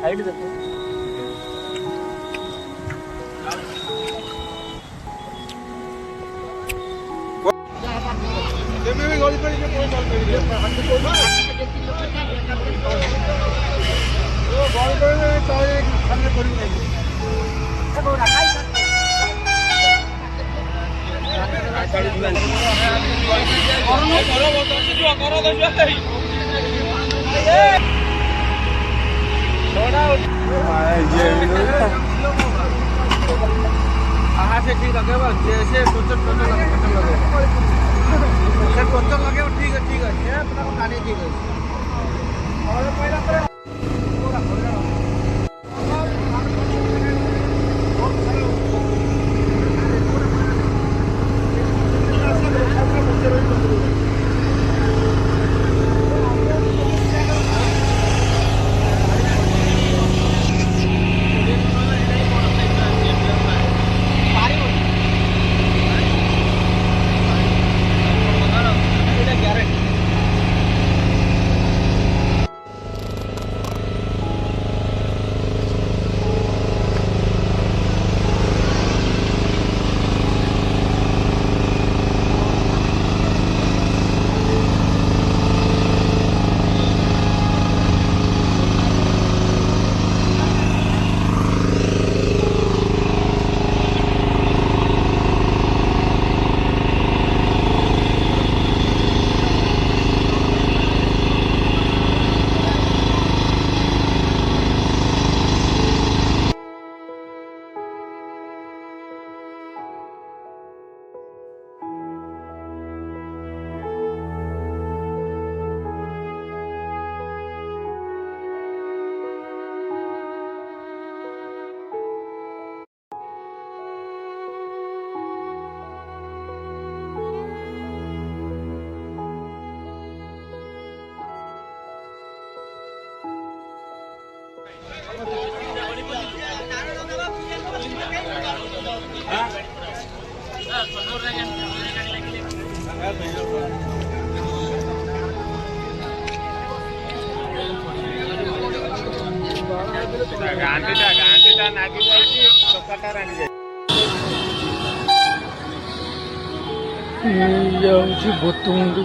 height देखो में भी गोली पड़ी कोई बॉल पड़ी है वो बॉल पड़े तो एक सामने पड़ी नहीं वो रखाई से ठीक लगे जैसे टोचन लगे टोचन लगे ठीक है अपना गाड़ी ठीक है और पहला गांधी नागी जाइए चौकाटा रानी जाइए ये बोतुंडू